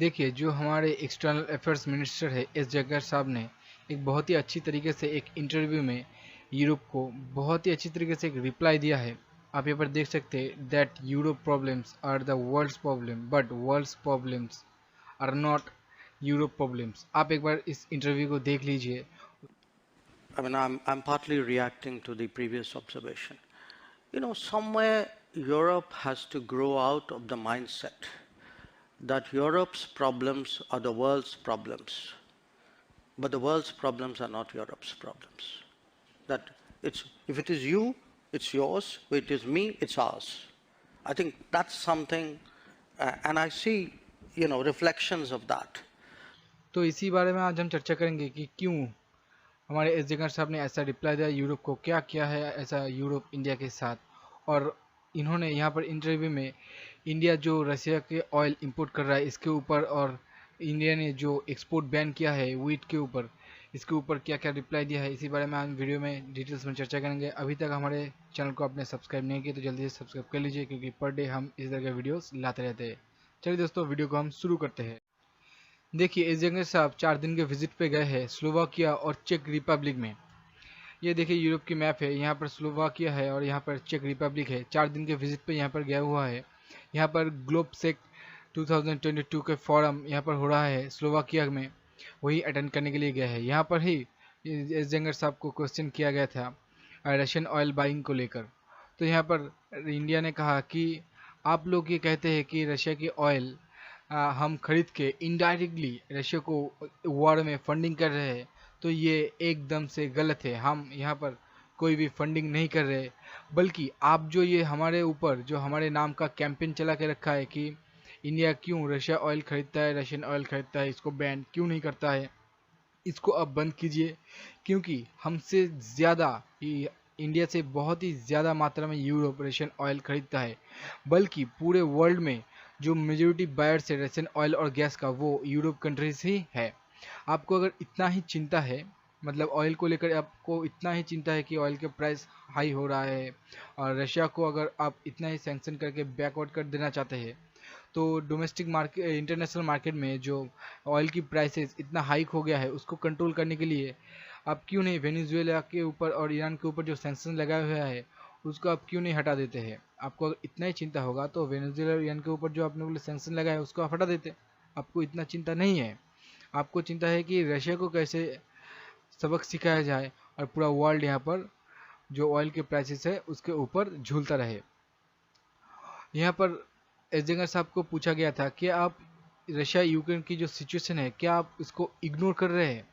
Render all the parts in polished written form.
देखिए, जो हमारे एक्सटर्नल अफेयर्स मिनिस्टर है एस जयशंकर साहब ने एक बहुत ही अच्छी तरीके से एक इंटरव्यू में यूरोप को बहुत ही अच्छी तरीके से एक रिप्लाई दिया है। आप यहाँ पर देख सकते हैं that Europe problems are the world's problems but world's problems are not Europe problems. आप एक बार इस इंटरव्यू को देख लीजिए। I mean, I'm partly reacting to the previous observation. Somewhere Europe has to grow out of the mindset that Europe's problems are the world's problems, but the world's problems are not Europe's problems. That if it is you, it's yours. If it is me, it's ours. I think that's something, and I see, reflections of that. तो इसी बारे में आज हम चर्चा करेंगे कि क्यों हमारे एस जयशंकर साहब ने ऐसा रिप्लाई दिया यूरोप को, क्या किया है ऐसा यूरोप इंडिया के साथ। और इन्होंने यहाँ पर इंटरव्यू में इंडिया जो रशिया के ऑयल इंपोर्ट कर रहा है इसके ऊपर, और इंडिया ने जो एक्सपोर्ट बैन किया है व्हीट के ऊपर, इसके ऊपर क्या क्या रिप्लाई दिया है, इसी बारे में हम वीडियो में डिटेल्स में चर्चा करेंगे। अभी तक हमारे चैनल को आपने सब्सक्राइब नहीं किया तो जल्दी से सब्सक्राइब कर लीजिए, क्योंकि पर डे हम इस तरह के वीडियोस लाते रहते हैं। चलिए दोस्तों, वीडियो को हम शुरू करते हैं। देखिए, एस जयशंकर साहब 4 दिन के विजिट पे गए हैं स्लोवाकिया और चेक रिपब्लिक में। ये देखिए यूरोप की मैप है, यहाँ पर स्लोवाकिया है और यहाँ पर चेक रिपब्लिक है। 4 दिन के विजिट पे यहाँ पर गया हुआ है। यहाँ पर ग्लोबसेक 2022 के फॉरम यहाँ पर हो रहा है स्लोवाकिया में, वही अटेंड करने के लिए गया है। यहाँ पर ही एस जयशंकर साहब को क्वेश्चन किया गया था रशियन ऑयल बाइंग को लेकर। तो यहाँ पर इंडिया ने कहा कि आप लोग ये कहते हैं कि रशिया की ऑयल हम खरीद के इनडायरेक्टली रशिया को वॉर में फंडिंग कर रहे हैं, तो ये एकदम से गलत है। हम यहाँ पर कोई भी फंडिंग नहीं कर रहे, बल्कि आप जो ये हमारे ऊपर जो हमारे नाम का कैंपेन चला के रखा है कि इंडिया क्यों रशिया ऑयल खरीदता है, रशियन ऑयल खरीदता है, इसको बैन क्यों नहीं करता है, इसको अब बंद कीजिए। क्योंकि हमसे ज़्यादा इंडिया से बहुत ही ज़्यादा मात्रा में यूरोप रशियन ऑयल खरीदता है, बल्कि पूरे वर्ल्ड में जो मेजोरिटी बायर्स है रशियन ऑयल और गैस का वो यूरोप कंट्रीज ही है। आपको अगर इतना ही चिंता है, मतलब ऑयल को लेकर आपको इतना ही चिंता है कि ऑयल के प्राइस हाई हो रहा है और रशिया को अगर आप इतना ही सैंक्शन करके बैकआउट कर देना चाहते हैं, तो डोमेस्टिक मार्केट इंटरनेशनल मार्केट में जो ऑयल की प्राइसेस इतना हाइक हो गया है उसको कंट्रोल करने के लिए आप क्यों नहीं वेनेजुएला के ऊपर और ईरान के ऊपर जो सैंक्शन लगाया हुआ है उसको आप क्यों नहीं हटा देते हैं। आपको अगर इतना ही चिंता होगा तो वेनेजुएला और ईरान के ऊपर जो आपने बोले सैंक्शन लगाया है उसको आप हटा देते। आपको इतना चिंता नहीं है, आपको चिंता है कि रशिया को कैसे सबक सिखाया जाए और पूरा वर्ल्ड यहाँ पर जो ऑयल के प्राइसेस है उसके ऊपर झूलता रहे। यहाँ पर एस जयशंकर साहब को पूछा गया था कि आप रशिया यूक्रेन की जो सिचुएशन है क्या आप इसको इग्नोर कर रहे हैं।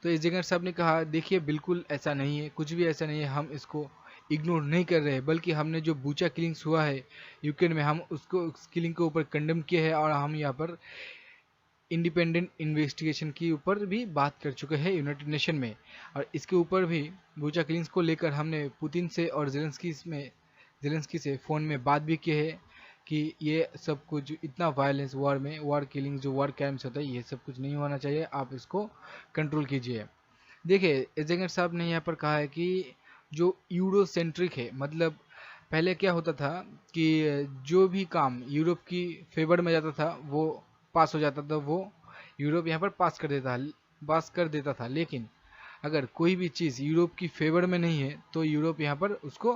तो एस जयशंकर साहब ने कहा देखिए बिल्कुल ऐसा नहीं है, कुछ भी ऐसा नहीं है, हम इसको इग्नोर नहीं कर रहे हैं, बल्कि हमने जो बूचा किलिंग्स हुआ है यूक्रेन में हम उसको उस किलिंग के ऊपर कंडेम किया है और हम यहाँ पर इंडिपेंडेंट इन्वेस्टिगेशन के ऊपर भी बात कर चुके हैं यूनाइटेड नेशन में। और इसके ऊपर भी बूचा किलिंग्स को लेकर हमने पुतिन से और जेलेंस्की से फ़ोन में बात भी की है कि ये सब कुछ इतना वायलेंस वॉर में, वॉर किलिंग जो वॉर क्राइम्स होता है, ये सब कुछ नहीं होना चाहिए, आप इसको कंट्रोल कीजिए। देखिए एस जयशंकर साहब ने यहाँ पर कहा है कि जो यूरो सेंट्रिक है, मतलब पहले क्या होता था कि जो भी काम यूरोप की फेवर में जाता था वो पास हो जाता था, वो यूरोप यहाँ पर पास कर देता था। लेकिन अगर कोई भी चीज़ यूरोप की फेवर में नहीं है तो यूरोप यहाँ पर उसको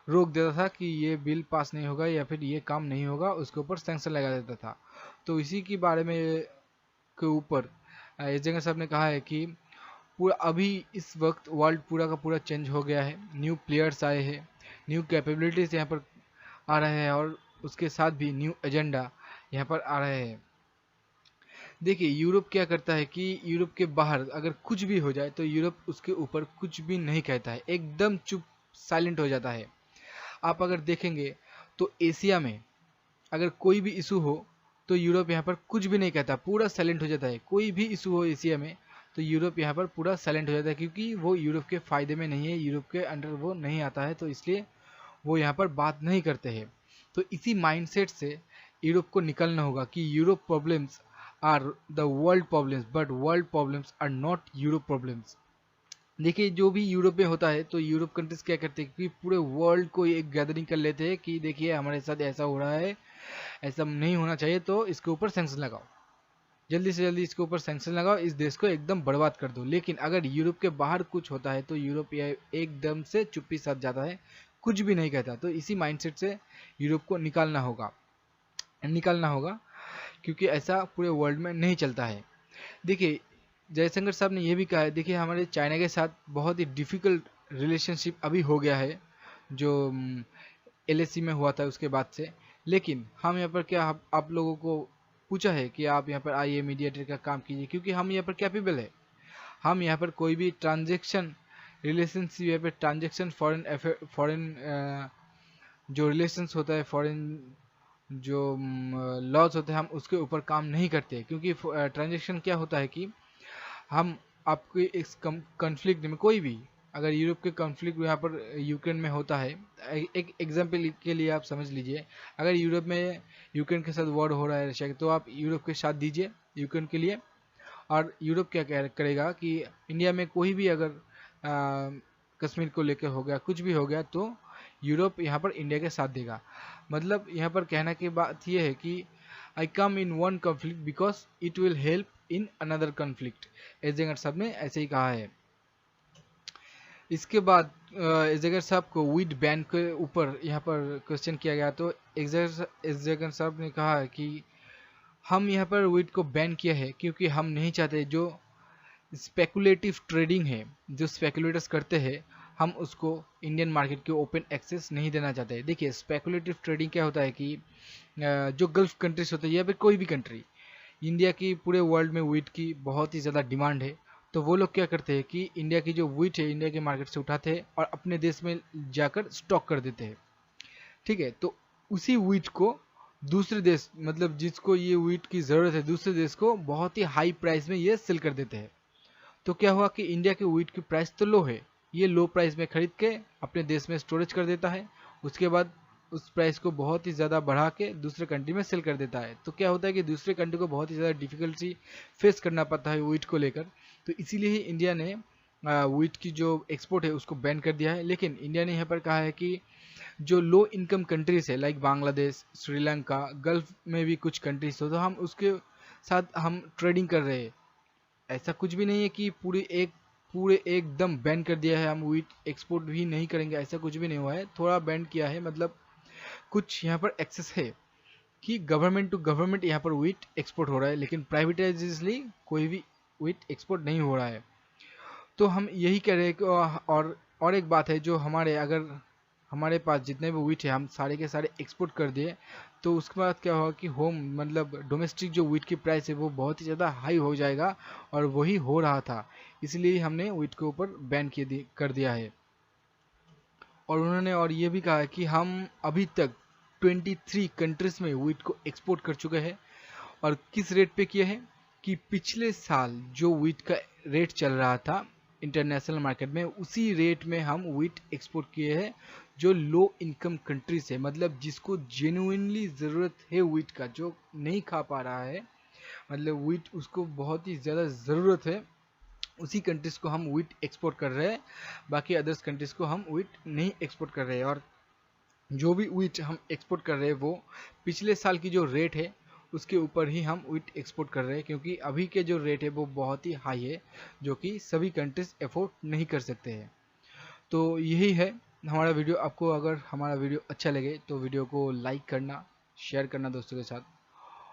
रोक देता था कि ये बिल पास नहीं होगा या फिर ये काम नहीं होगा, उसके ऊपर सैंक्शन लगा देता था। तो इसी के बारे में के ऊपर एस जयशंकर साहब ने कहा है कि पूरा अभी इस वक्त वर्ल्ड पूरा का पूरा चेंज हो गया है, न्यू प्लेयर्स आए हैं, न्यू कैपेबिलिटीज़ यहाँ पर आ रहे हैं और उसके साथ भी न्यू एजेंडा यहाँ पर आ रहे हैं। देखिए यूरोप क्या करता है कि यूरोप के बाहर अगर कुछ भी हो जाए तो यूरोप उसके ऊपर कुछ भी नहीं कहता है, एकदम चुप साइलेंट हो जाता है। आप अगर देखेंगे तो एशिया में अगर कोई भी इशू हो तो यूरोप यहाँ पर कुछ भी नहीं कहता, पूरा साइलेंट हो जाता है। कोई भी इशू हो एशिया में तो यूरोप यहाँ पर पूरा साइलेंट हो जाता है, क्योंकि वो यूरोप के फ़ायदे में नहीं है, यूरोप के अंडर वो नहीं आता है, तो इसलिए वो यहाँ पर बात नहीं करते हैं। तो इसी माइंडसेट से यूरोप को निकलना होगा कि Europe problems are the world problems but world problems are not Europe problems. देखिए जो भी यूरोप में होता है तो यूरोप कंट्रीज क्या करते हैं कि पूरे वर्ल्ड को एक गैदरिंग कर लेते हैं कि देखिए हमारे साथ ऐसा हो रहा है, ऐसा नहीं होना चाहिए, तो इसके ऊपर सैंक्शन लगाओ। जल्दी से जल्दी इसके ऊपर सैंक्शन लगाओ, इस देश को एकदम बर्बाद कर दो। लेकिन अगर यूरोप के बाहर कुछ होता है तो यूरोप यह एकदम से चुप्पी साध जाता है, कुछ भी नहीं कहता। तो इसी माइंडसेट से यूरोप को निकालना होगा, क्योंकि ऐसा पूरे वर्ल्ड में नहीं चलता है। देखिए जयशंकर साहब ने यह भी कहा है, देखिए हमारे चाइना के साथ बहुत ही डिफ़िकल्ट रिलेशनशिप अभी हो गया है, जो एलएसी में हुआ था उसके बाद से। लेकिन हम यहाँ पर क्या आप लोगों को पूछा है कि आप यहाँ पर आइए मीडिएटर का काम कीजिए, क्योंकि हम यहाँ पर कैपेबल है। हम यहाँ पर कोई भी ट्रांजेक्शन रिलेशनशिप, यहाँ पर ट्रांजेक्शन फॉरेन जो रिलेशंस होता है, फॉरेन जो लॉज होते हैं, हम उसके ऊपर काम नहीं करते। क्योंकि ट्रांजेक्शन क्या होता है कि हम आपके इस कॉन्फ्लिक्ट में कोई भी, अगर यूरोप के कॉन्फ्लिक्ट यहाँ पर यूक्रेन में होता है, एक एग्जांपल के लिए आप समझ लीजिए, अगर यूरोप में यूक्रेन के साथ वॉर हो रहा है रशिया के, तो आप यूरोप के साथ दीजिए यूक्रेन के लिए। और यूरोप क्या करेगा कि इंडिया में कोई भी अगर कश्मीर को लेकर हो गया, कुछ भी हो गया, तो यूरोप यहाँ पर इंडिया के साथ देगा। मतलब यहाँ पर कहना की बात यह है कि I come in one conflict because it will help in another conflict. एजेंगर साहब ने ऐसे ही कहा है। इसके बाद एजेंगर साहब को वीट बैन के ऊपर यहाँ पर क्वेश्चन किया गया, तो एजेंगर साहब ने कहा कि हम यहाँ पर वीट को बैन किया है क्योंकि हम नहीं चाहते जो स्पेकुलेटिव ट्रेडिंग है, जो स्पेकुलेटर्स करते हैं, हम उसको इंडियन मार्केट के ओपन एक्सेस नहीं देना चाहते। देखिए स्पेकुलेटिव ट्रेडिंग क्या होता है कि जो गल्फ कंट्रीज होते हैं या फिर कोई भी कंट्री, इंडिया की पूरे वर्ल्ड में वीट की बहुत ही ज़्यादा डिमांड है, तो वो लोग क्या करते हैं कि इंडिया की जो वीट है इंडिया के मार्केट से उठाते हैं और अपने देश में जाकर स्टॉक कर देते हैं। ठीक है, तो उसी वीट को दूसरे देश, मतलब जिसको ये वीट की ज़रूरत है, दूसरे देश को बहुत ही हाई प्राइस में ये सेल कर देते हैं। तो क्या हुआ कि इंडिया के वीट की प्राइस तो लो है, ये लो प्राइस में खरीद के अपने देश में स्टोरेज कर देता है, उसके बाद उस प्राइस को बहुत ही ज़्यादा बढ़ा के दूसरे कंट्री में सेल कर देता है। तो क्या होता है कि दूसरे कंट्री को बहुत ही ज़्यादा डिफिकल्टी फेस करना पड़ता है वीट को लेकर। तो इसीलिए ही इंडिया ने वीट की जो एक्सपोर्ट है उसको बैन कर दिया है। लेकिन इंडिया ने यहाँ पर कहा है कि जो लो इनकम कंट्रीज है लाइक बांग्लादेश, श्रीलंका, गल्फ में भी कुछ कंट्रीज हो, तो हम उसके साथ हम ट्रेडिंग कर रहे हैं। ऐसा कुछ भी नहीं है कि पूरे एकदम बैन कर दिया है, हम वीट एक्सपोर्ट भी नहीं करेंगे, ऐसा कुछ भी नहीं हुआ है। थोड़ा बैन किया है, मतलब कुछ यहाँ पर एक्सेस है कि गवर्नमेंट टू गवर्नमेंट यहाँ पर वीट एक्सपोर्ट हो रहा है, लेकिन प्राइवेटाइजली कोई भी वीट एक्सपोर्ट नहीं हो रहा है। तो हम यही कह रहे हैं कि और एक बात है, जो अगर हमारे पास जितने भी वीट है हम सारे के सारे एक्सपोर्ट कर दिए, तो उसके बाद क्या होगा कि मतलब डोमेस्टिक जो वीट की प्राइस है वो बहुत ही ज़्यादा हाई हो जाएगा, और वही हो रहा था। इसलिए हमने वीट के ऊपर बैन कर दिया है। और उन्होंने और ये भी कहा है कि हम अभी तक 23 कंट्रीज में वीट को एक्सपोर्ट कर चुके हैं। और किस रेट पे किए हैं कि पिछले साल जो वीट का रेट चल रहा था इंटरनेशनल मार्केट में, उसी रेट में हम वीट एक्सपोर्ट किए हैं। जो लो इनकम कंट्रीज है, मतलब जिसको जेन्युइनली ज़रूरत है वीट का, जो नहीं खा पा रहा है, मतलब वीट उसको बहुत ही ज़्यादा ज़रूरत है, उसी कंट्रीज़ को हम वीट एक्सपोर्ट कर रहे हैं। बाकी अदर्स कंट्रीज़ को हम वीट नहीं एक्सपोर्ट कर रहे हैं। और जो भी वीट हम एक्सपोर्ट कर रहे हैं वो पिछले साल की जो रेट है उसके ऊपर ही हम वीट एक्सपोर्ट कर रहे हैं, क्योंकि अभी के जो रेट है वो बहुत ही हाई है, जो कि सभी कंट्रीज अफोर्ड नहीं कर सकते हैं। तो यही है हमारा वीडियो। आपको अगर हमारा वीडियो अच्छा लगे तो वीडियो को लाइक करना, शेयर करना दोस्तों के साथ,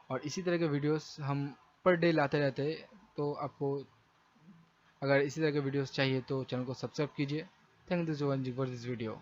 और इसी तरह के वीडियोस हम पर डे लाते रहते हैं। तो आपको अगर इसी तरह के वीडियोस चाहिए तो चैनल को सब्सक्राइब कीजिए। Thank you for this video.